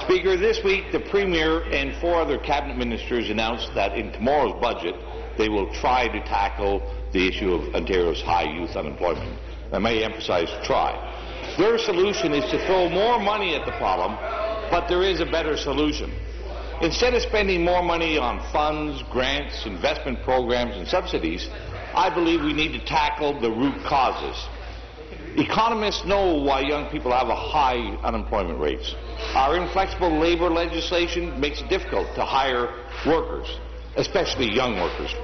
Speaker, this week the Premier and 4 other Cabinet Ministers announced that in tomorrow's budget they will try to tackle the issue of Ontario's high youth unemployment. I may emphasize try. Their solution is to throw more money at the problem, but there is a better solution. Instead of spending more money on funds, grants, investment programs and subsidies, I believe we need to tackle the root causes. Economists know why young people have a high unemployment rates. Our inflexible labour legislation makes it difficult to hire workers, especially young workers.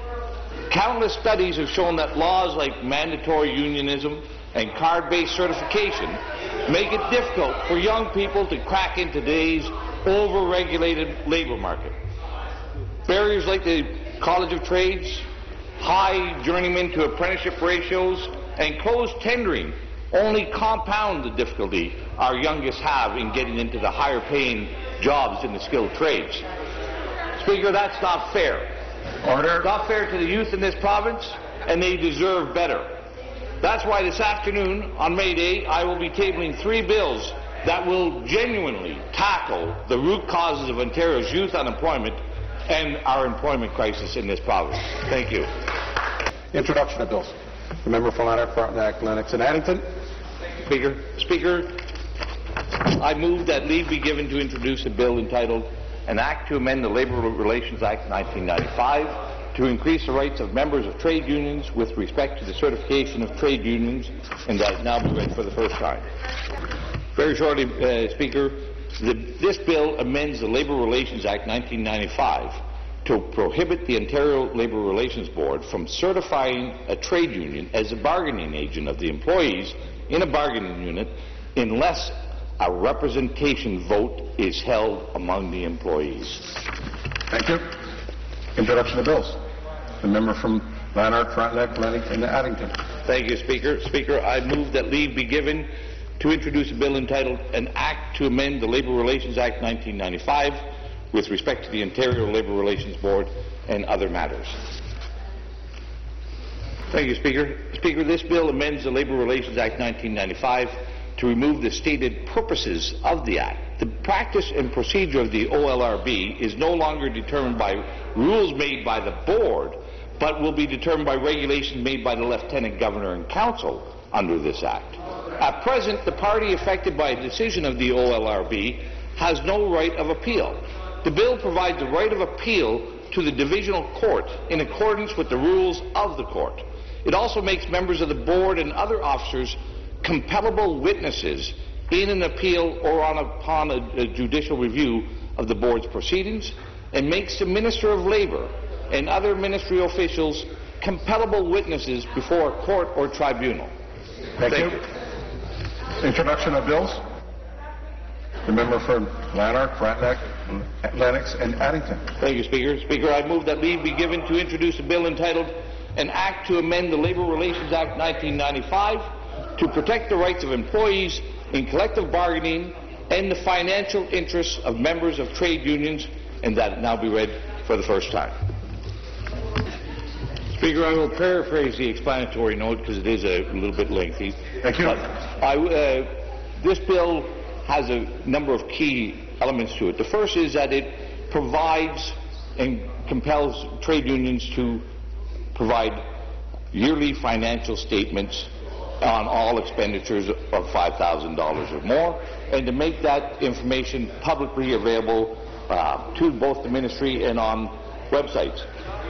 Countless studies have shown that laws like mandatory unionism and card-based certification make it difficult for young people to crack into today's over-regulated labour market. Barriers like the College of Trades, high journeyman to apprenticeship ratios, and closed tendering only compound the difficulty our youngest have in getting into the higher-paying jobs in the skilled trades. Speaker, that's not fair. Order. It's not fair to the youth in this province, and they deserve better. That's why this afternoon, on May Day, I will be tabling 3 bills that will genuinely tackle the root causes of Ontario's youth unemployment and our employment crisis in this province. Thank you. Introduction of bills. The member for Lanark-Frontenac-Lennox and Addington. Speaker, I move that leave be given to introduce a bill entitled An Act to Amend the Labour Relations Act 1995 to increase the rights of members of trade unions with respect to the certification of trade unions, and that now be read for the first time. Very shortly, Speaker, this bill amends the Labour Relations Act 1995 to prohibit the Ontario Labour Relations Board from certifying a trade union as a bargaining agent of the employees in a bargaining unit unless a representation vote is held among the employees. Thank you. Introduction of bills. The member from Lanark-Frontenac-Lennox and Addington. Thank you, Speaker. Speaker, I move that leave be given to introduce a bill entitled An Act to Amend the Labour Relations Act 1995 with respect to the Ontario Labour Relations Board and other matters. Thank you, Speaker. Speaker, this bill amends the Labour Relations Act 1995 to remove the stated purposes of the Act. The practice and procedure of the OLRB is no longer determined by rules made by the Board, but will be determined by regulations made by the Lieutenant Governor and Council under this Act. At present, the party affected by a decision of the OLRB has no right of appeal. The bill provides the right of appeal to the Divisional Court in accordance with the rules of the Court. It also makes members of the Board and other officers compellable witnesses in an appeal or upon a judicial review of the Board's proceedings, and makes the Minister of Labour and other ministry officials compellable witnesses before a court or tribunal. Thank you. Introduction of bills. The member for Lanark, Frontenac-Lennox and Addington. Thank you, Speaker. Speaker, I move that leave be given to introduce a bill entitled An Act to Amend the Labour Relations Act 1995 to protect the rights of employees in collective bargaining and the financial interests of members of trade unions, and that it now be read for the first time. Speaker, I will paraphrase the explanatory note because it is a little bit lengthy. Thank you. This bill has a number of key elements to it. The first is that it provides and compels trade unions to provide yearly financial statements on all expenditures of $5,000 or more, and to make that information publicly available to both the ministry and on websites.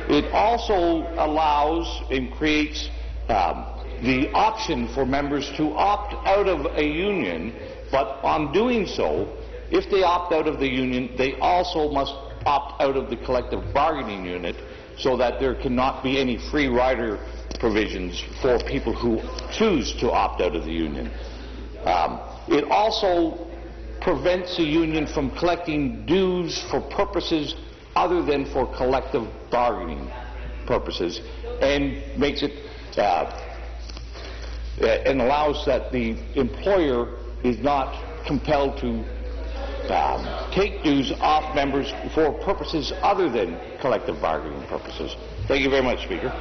It also allows and creates the option for members to opt out of a union, but on doing so, if they opt out of the union, they also must opt out of the collective bargaining unit, so that there cannot be any free rider provisions for people who choose to opt out of the union. It also prevents the union from collecting dues for purposes other than for collective bargaining purposes, and makes it and allows that the employer is not compelled to take dues off members for purposes other than collective bargaining purposes. Thank you very much, Speaker.